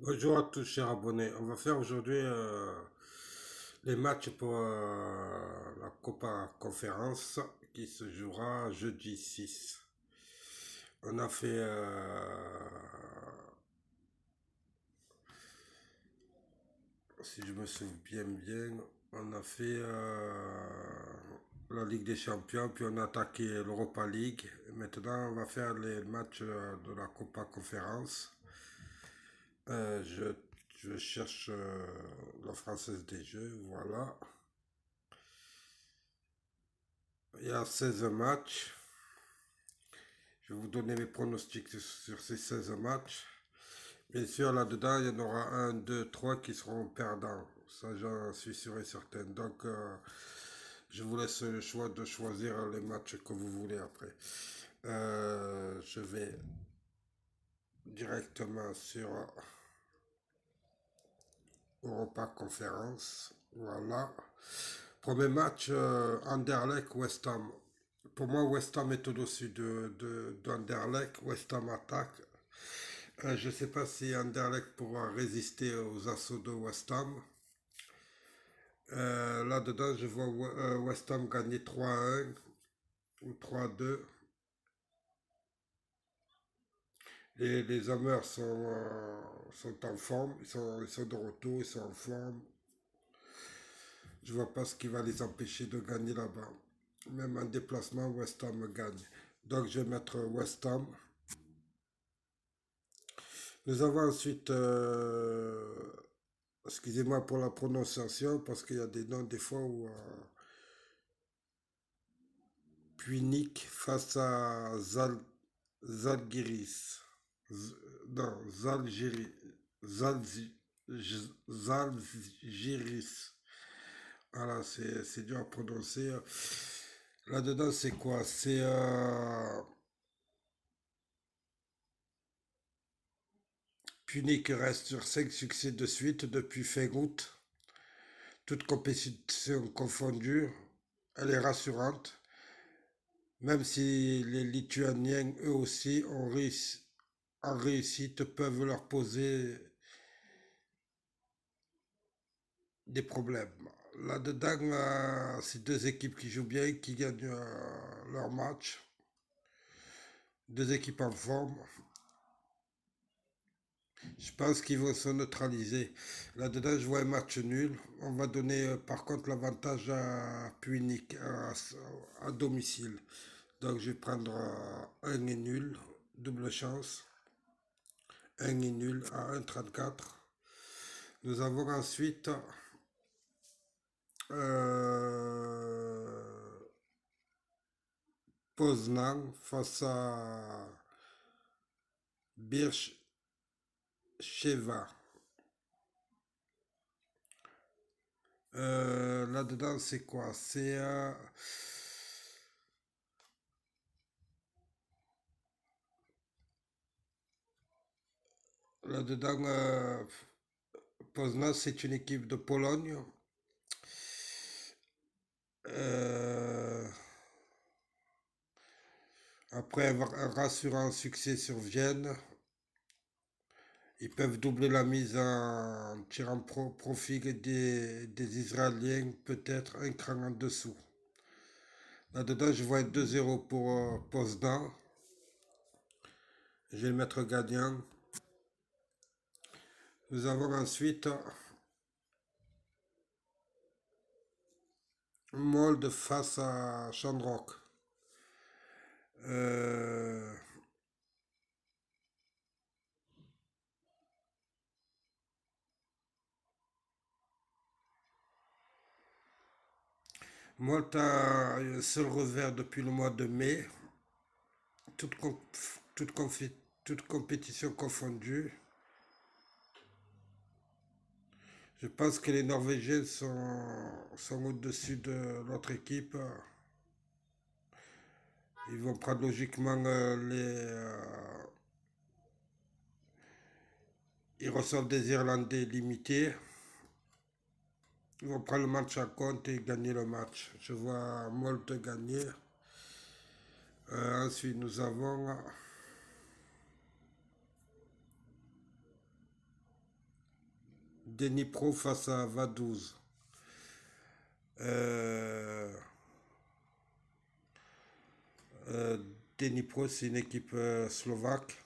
Bonjour à tous chers abonnés. On va faire aujourd'hui les matchs pour la Copa Conférence qui se jouera jeudi 6. On a fait, si je me souviens bien, on a fait la Ligue des Champions, puis on a attaqué l'Europa League. Et maintenant, on va faire les matchs de la Copa Conférence. Euh, je, je cherche la française des jeux, voilà. Il y a 16 matchs. Je vais vous donner mes pronostics sur ces 16 matchs. Bien sûr, là-dedans, il y en aura un, deux, trois qui seront perdants. Ça, j'en suis sûr et certain. Donc, je vous laisse le choix de choisir les matchs que vous voulez après. Je vais directement sur Europa Conference. Voilà. Premier match, Anderlecht-West Ham. Pour moi, West Ham est au-dessus d'Anderlecht. West Ham attaque. Je ne sais pas si Anderlecht pourra résister aux assauts de West Ham. Là-dedans, je vois West Ham gagner 3-1 ou 3-2. Les Hammers sont en forme, ils sont de retour, ils sont en forme. Je vois pas ce qui va les empêcher de gagner là-bas. Même en déplacement, West Ham gagne. Donc je vais mettre West Ham. Nous avons ensuite, excusez-moi pour la prononciation, parce qu'il y a des noms des fois où Punik face à Zalgiris. Non, Zalgiris. Zalgiris. Voilà, c'est dur à prononcer. Là-dedans, c'est quoi? C'est Punic reste sur 5 succès de suite depuis fin août. Toute compétition confondue. Elle est rassurante. Même si les Lituaniens, eux aussi, en réussite, peuvent leur poser des problèmes. Là-dedans, c'est deux équipes qui jouent bien, qui gagnent leur match. Deux équipes en forme. Je pense qu'ils vont se neutraliser. Là-dedans, je vois un match nul. On va donner par contre l'avantage à Punic à domicile. Donc je vais prendre un et nul, double chance. Un et nul à 1,34. Nous avons ensuite euh, Poznan face à Bircheva. Là-dedans, c'est quoi? C'est là-dedans, Poznan, c'est une équipe de Pologne. Euh, Après un rassurant succès sur Vienne, ils peuvent doubler la mise en tirant profit des Israéliens, peut-être un cran en dessous. Là-dedans, je vois 2-0 pour Poznan. Je vais le mettre gagnant. Nous avons ensuite Molde face à Shamrock. Euh, Molde a un seul revers depuis le mois de mai. Toute, toute, toute compétition confondue. Je pense que les Norvégiens sont au-dessus de notre équipe. Ils vont prendre logiquement ils reçoivent des Irlandais limités. Ils vont prendre le match en compte et gagner le match. Je vois Malte gagner. Ensuite, nous avons Dnipro face à Vaduz. Euh, euh, Dnipro, c'est une équipe slovaque.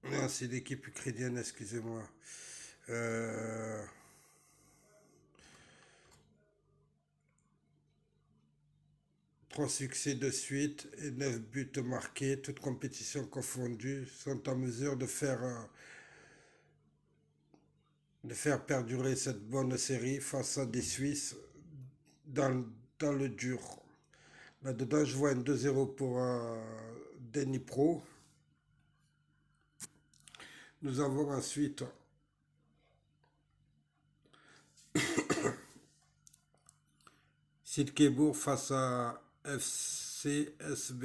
Non, c'est l'équipe ukrainienne, excusez-moi. Euh, 3 succès de suite et 9 buts marqués, toutes compétitions confondues, sont en mesure de faire perdurer cette bonne série face à des Suisses dans, dans le dur. Là-dedans, je vois un 2-0 pour Dnipro. Nous avons ensuite Silkeborg face à FCSB.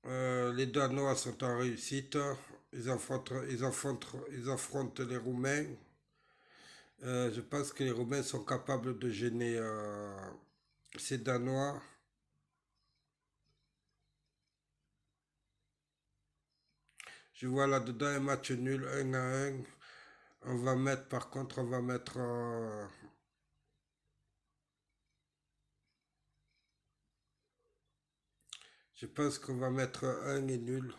Les Danois sont en réussite. Ils affrontent les Roumains. Je pense que les Roumains sont capables de gêner ces Danois. Je vois là-dedans un match nul, 1-1. On va mettre. Je pense qu'on va mettre 1 et nul.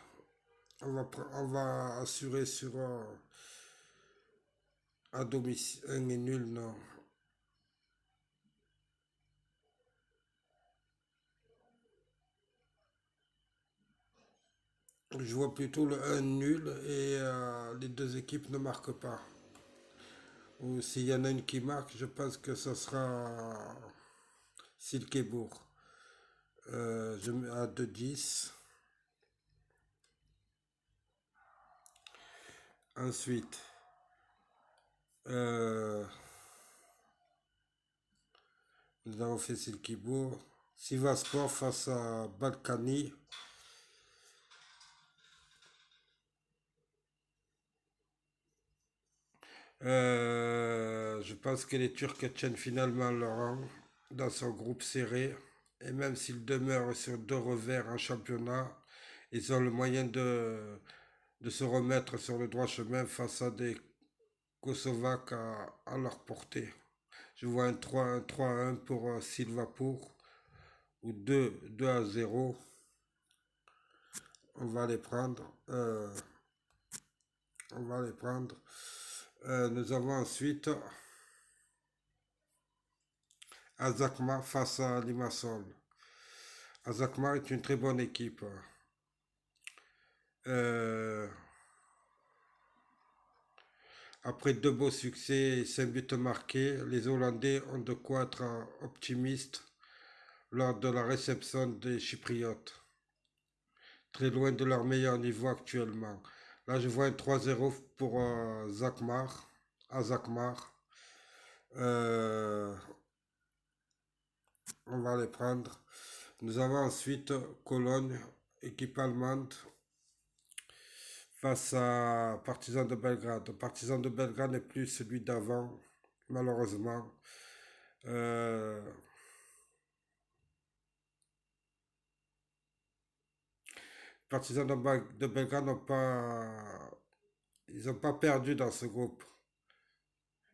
On va assurer sur à domicile. 1 et nul, non. Je vois plutôt le 1 nul et les deux équipes ne marquent pas. Ou s'il y en a une qui marque, je pense que ce sera Silkeborg. Je mets à 2-10. Ensuite, euh, nous avons fait Silkeborg. Sivaspor face à Balkany. Je pense que les Turcs tiennent finalement leur rang dans son groupe serré. Et même s'ils demeurent sur 2 revers en championnat, ils ont le moyen de se remettre sur le droit chemin face à des Kosovaques à leur portée. Je vois un 3-1 pour Silvapur ou 2-0. On va les prendre. On va les prendre. Nous avons ensuite Azakmar face à Limassol. Azakmar est une très bonne équipe. Euh, Après 2 beaux succès et 5 buts marqués, les Hollandais ont de quoi être optimistes lors de la réception des Chypriotes, très loin de leur meilleur niveau actuellement. Là, je vois un 3-0 pour Zakmar, à Zakmar. Euh, on va les prendre. Nous avons ensuite Cologne, équipe allemande, face à Partizan de Belgrade. Partizan de Belgrade n'est plus celui d'avant, malheureusement. Euh, Partizan de Belgrade ils n'ont pas perdu dans ce groupe,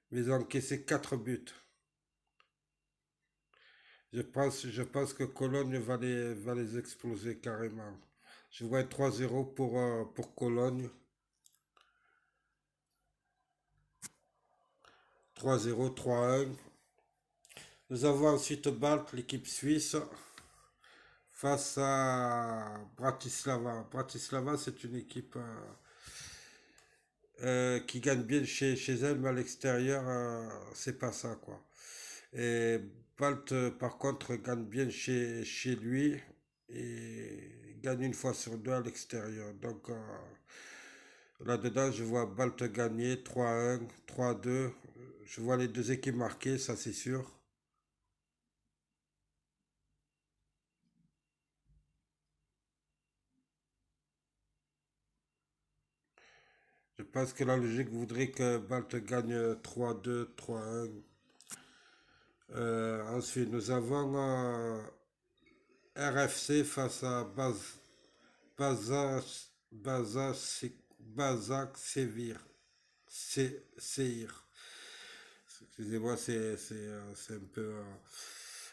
mais ils ont encaissé 4 buts. Je pense que Cologne va les exploser carrément. Je vois 3-0 pour Cologne. 3-0, 3-1. Nous avons ensuite Bâle, l'équipe suisse, face à Bratislava. Bratislava, c'est une équipe qui gagne bien chez elle, mais à l'extérieur, c'est pas ça, quoi. Et Balt, par contre, gagne bien chez lui et gagne une fois sur deux à l'extérieur. Donc là-dedans, je vois Balt gagner 3-1, 3-2. Je vois les deux équipes marquées, ça c'est sûr. Je pense que la logique voudrait que Malte gagne 3-2, 3-1. Ensuite, nous avons RFC face à Basak Sevir. Seir. Excusez-moi, c'est un peu.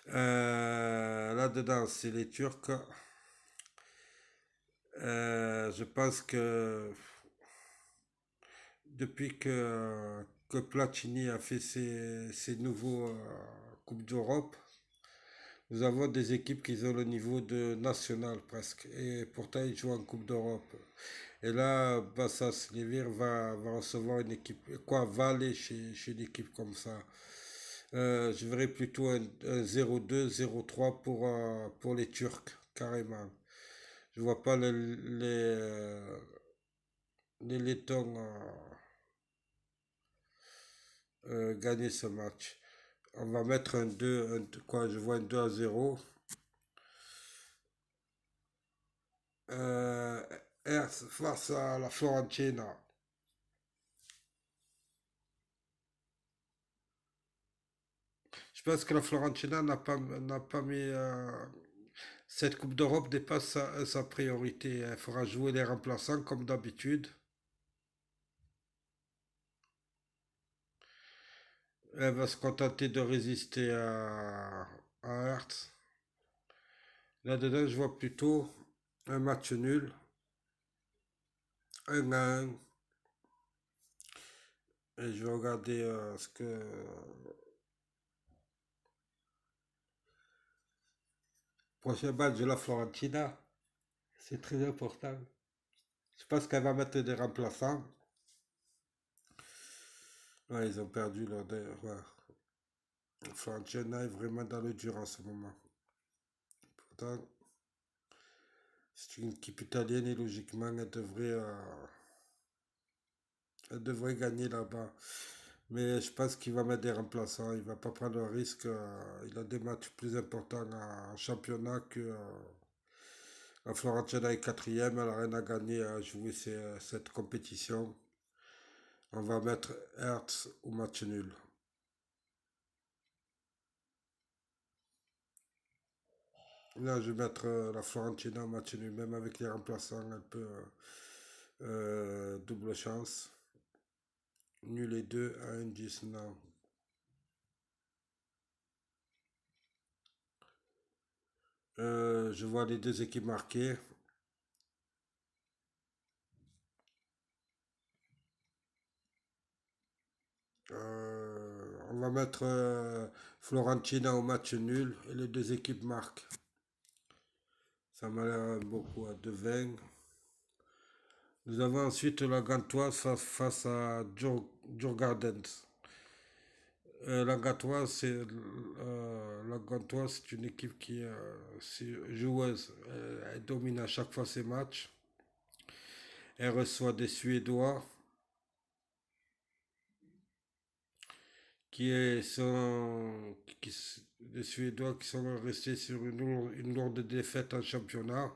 Là-dedans, c'est les Turcs. Je pense que depuis que Platini a fait ses nouveaux Coupes d'Europe, nous avons des équipes qui ont le niveau de national presque. Et pourtant, ils jouent en Coupe d'Europe. Et là, Bassas Levir va recevoir une équipe, quoi, va aller chez une équipe comme ça. Je verrais plutôt un 0-2, 0-3 pour les Turcs, carrément. Je vois pas les Lettons gagner ce match. On va mettre un 2, quoi, je vois un 2-0. Euh, Hertz face à la Fiorentina. Je pense que la Fiorentina n'a pas mis. Cette Coupe d'Europe dépasse sa priorité. Il faudra jouer les remplaçants comme d'habitude. Elle va se contenter de résister à Hertz. Là-dedans, je vois plutôt un match nul, un 1. Et je vais regarder ce que. Prochain match de la Florentina, c'est très important. Je pense qu'elle va mettre des remplaçants. Ouais, ils ont perdu leur. Ouais. Florentina est vraiment dans le dur en ce moment. Pourtant, c'est une équipe italienne et logiquement, elle devrait gagner là-bas. Mais je pense qu'il va mettre des remplaçants. Il va pas prendre le risque. Il a des matchs plus importants en championnat que la Fiorentina est quatrième. Elle n'a rien à gagner à jouer cette compétition. On va mettre Hertz au match nul. Là, je vais mettre la Fiorentina au match nul. Même avec les remplaçants, elle peut double chance. Nul et 2 à 1-10. Non. Je vois les deux équipes marquées. On va mettre Florentina au match nul et les deux équipes marquent. Ça m'a l'air beaucoup à 2-20. Nous avons ensuite la Gantoise face à Djurgardens. La Gantoise, c'est une équipe qui est joueuse. Elle domine à chaque fois ses matchs. Elle reçoit des Suédois des Suédois qui sont restés sur une lourde défaite en championnat.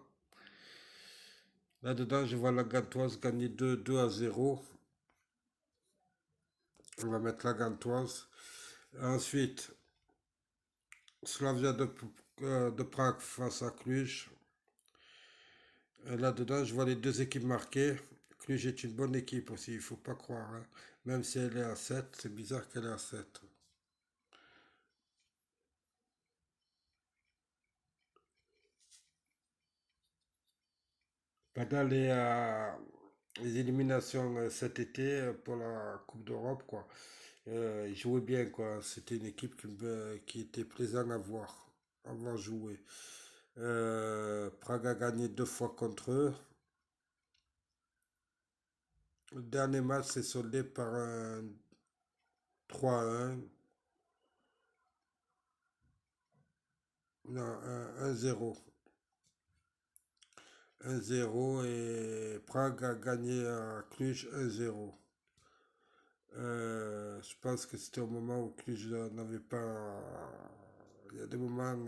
Là-dedans, je vois la Gantoise gagner 2-0. On va mettre la Gantoise. Ensuite, Slavia de Prague face à Cluj. Là-dedans, je vois les deux équipes marquées. Cluj est une bonne équipe aussi, il ne faut pas croire, hein. Même si elle est à 7, c'est bizarre qu'elle est à 7. Pendant les éliminations cet été pour la Coupe d'Europe, quoi, ils jouaient bien, quoi. C'était une équipe qui était plaisante à voir jouer. Prague a gagné 2 fois contre eux. Le dernier match s'est soldé par un 3-1. Non, un 1-0. 1-0 et Prague a gagné à Cluj 1-0. Je pense que c'était au moment où Cluj n'avait pas. Il y a des moments.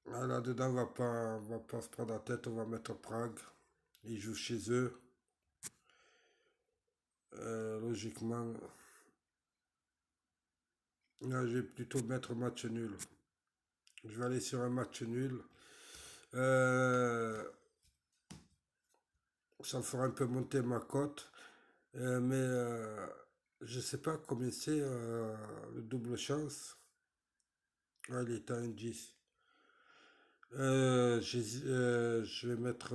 Là-dedans, on va pas se prendre la tête, on va mettre Prague. Ils jouent chez eux. Logiquement, là, je vais plutôt mettre match nul. Je vais aller sur un match nul. Euh, Ça fera un peu monter ma cote. Mais je sais pas combien c'est le double chance. Ah, il est à 1,10. Je vais mettre.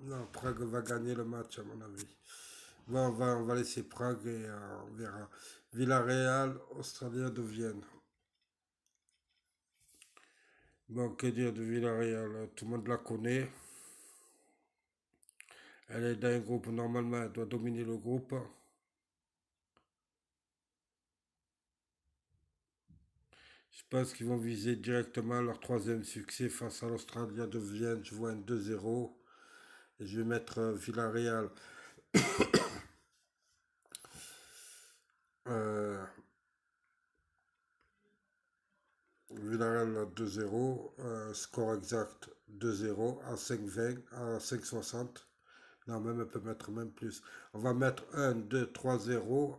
Non, Prague va gagner le match, à mon avis. Bon, on va laisser Prague et on verra. Villarreal, Australien de Vienne. Bon, que dire de Villarreal? Tout le monde la connaît. Elle est dans un groupe, normalement, elle doit dominer le groupe. Je pense qu'ils vont viser directement leur troisième succès face à l'Australien de Vienne. Je vois un 2-0. Et je vais mettre Villarreal. Euh, Villarreal 2-0. Score exact 2-0 à 5,20, à 5,60. Non, même elle peut mettre même plus. On va mettre 1-2-3-0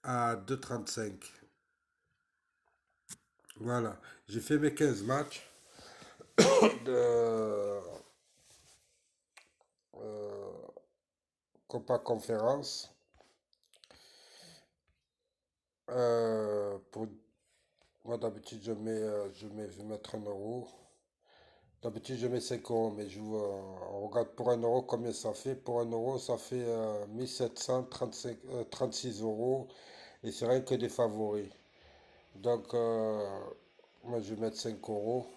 à 2,35. Voilà. J'ai fait mes 15 matchs de Copa Conférence. Pour moi, d'habitude, je vais mettre 1 euro. D'habitude, je mets 5 euros, mais on regarde pour 1 euro combien ça fait. Pour 1 euro, ça fait 36 euros. Et c'est rien que des favoris. Donc, moi, je vais mettre 5 euros.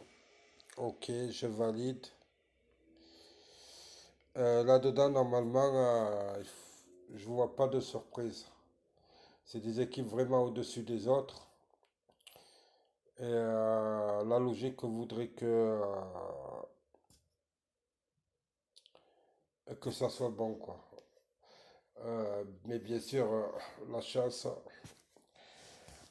Ok, je valide. Là-dedans, normalement, je vois pas de surprise. C'est des équipes vraiment au-dessus des autres. Et la logique voudrait que ça soit bon, quoi. Mais bien sûr, la chance,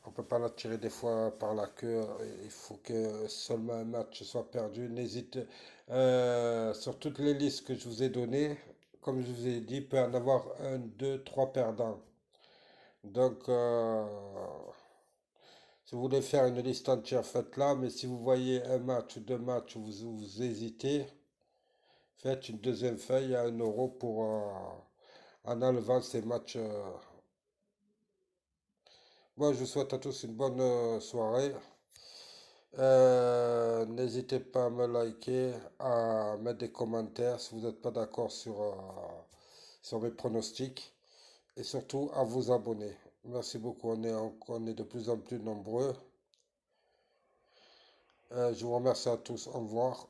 on peut pas la tirer des fois par la queue. Il faut que seulement un match soit perdu. N'hésite sur toutes les listes que je vous ai données, comme je vous ai dit, il peut y en avoir un, deux, trois perdants. Donc, si vous voulez faire une liste entière, faites-la. Mais si vous voyez un match ou deux matchs où vous hésitez, faites une deuxième feuille à 1 euro pour en enlevant ces matchs. Moi, je vous souhaite à tous une bonne soirée. N'hésitez pas à me liker, à mettre des commentaires si vous n'êtes pas d'accord sur mes pronostics et surtout à vous abonner. Merci beaucoup, on est de plus en plus nombreux. Je vous remercie à tous, au revoir.